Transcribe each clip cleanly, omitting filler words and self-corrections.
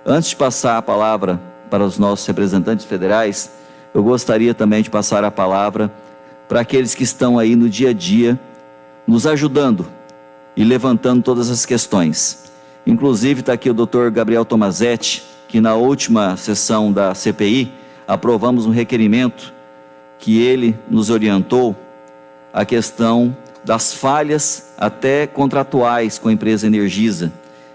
Antes de passar a palavra para os nossos representantes federais, eu gostaria também de passar a palavra para aqueles que estão aí no dia a dia, nos ajudando e levantando todas as questões. Inclusive está aqui o Dr. Gabriel Tomazetti, que na última sessão da CPI, aprovamos um requerimento que ele nos orientou a questão das falhas até contratuais com a empresa Energisa.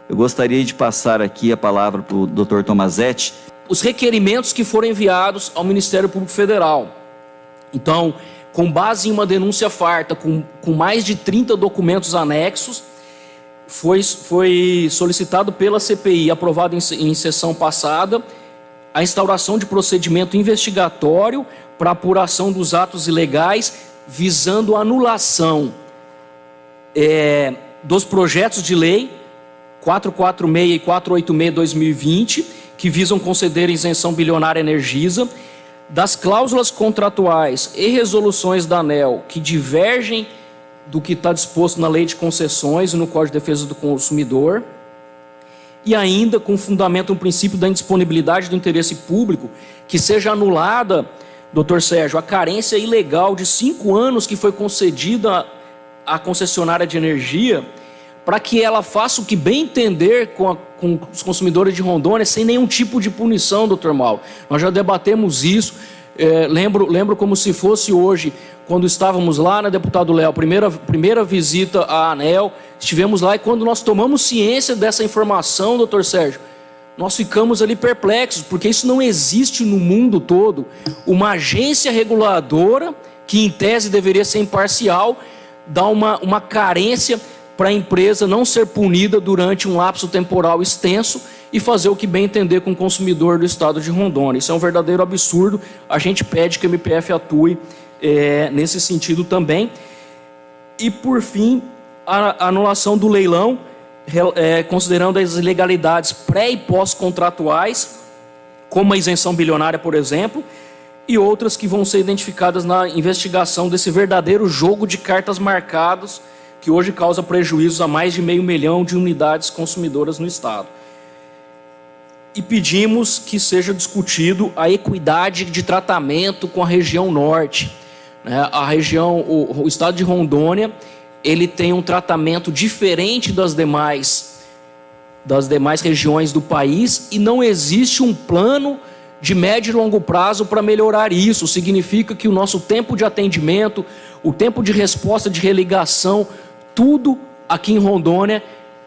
Eu gostaria de passar aqui a palavra para o Dr. Tomazetti. Os requerimentos que foram enviados ao Ministério Público Federal. Então, com base em uma denúncia farta, com mais de 30 documentos anexos, foi solicitado pela CPI, aprovado em sessão passada, a instauração de procedimento investigatório para apuração dos atos ilegais, visando a anulação dos projetos de lei 446 e 486/2020, que visam conceder isenção bilionária à Energisa, das cláusulas contratuais e resoluções da ANEEL que divergem do que está disposto na Lei de Concessões e no Código de Defesa do Consumidor, e ainda com fundamento no princípio da indisponibilidade do interesse público, que seja anulada, doutor Sérgio, a carência ilegal de 5 anos que foi concedida à concessionária de energia, para que ela faça o que bem entender com os consumidores de Rondônia, sem nenhum tipo de punição, doutor Mauro. Nós já debatemos isso, lembro como se fosse hoje, quando estávamos lá, né, deputado Léo, primeira visita à ANEEL, estivemos lá e quando nós tomamos ciência dessa informação, doutor Sérgio, nós ficamos ali perplexos, porque isso não existe no mundo todo. Uma agência reguladora, que em tese deveria ser imparcial, dá uma carência para a empresa não ser punida durante um lapso temporal extenso e fazer o que bem entender com o consumidor do estado de Rondônia. Isso é um verdadeiro absurdo. A gente pede que a MPF atue nesse sentido também. E, por fim, a anulação do leilão, considerando as ilegalidades pré- e pós-contratuais, como a isenção bilionária, por exemplo, e outras que vão ser identificadas na investigação desse verdadeiro jogo de cartas marcadas, que hoje causa prejuízos a mais de 500 mil de unidades consumidoras no estado. E pedimos que seja discutido a equidade de tratamento com a região norte. O estado de Rondônia, ele tem um tratamento diferente das demais regiões do país e não existe um plano de médio e longo prazo para melhorar isso. Significa que o nosso tempo de atendimento, o tempo de resposta de religação, tudo aqui em Rondônia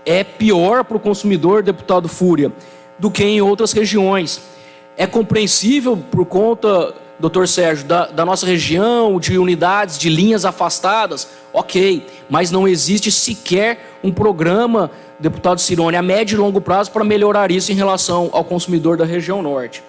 é pior para o consumidor, deputado Fúria, do que em outras regiões. É compreensível por conta, doutor Sérgio, da nossa região, de unidades, de linhas afastadas, ok, mas não existe sequer um programa, deputado Cirone, a médio e longo prazo para melhorar isso em relação ao consumidor da região norte.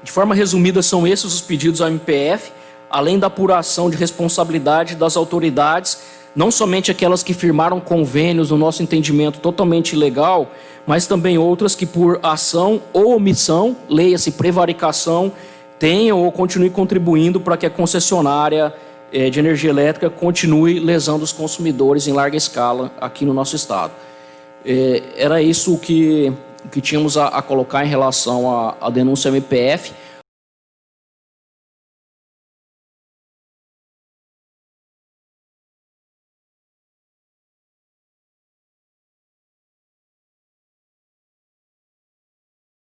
De forma resumida, são esses os pedidos à MPF, além da apuração de responsabilidade das autoridades, não somente aquelas que firmaram convênios, no nosso entendimento, totalmente ilegal, mas também outras que por ação ou omissão, leia-se prevaricação, tenham ou continuem contribuindo para que a concessionária de energia elétrica continue lesando os consumidores em larga escala aqui no nosso estado. Era isso o que tínhamos a colocar em relação à denúncia MPF.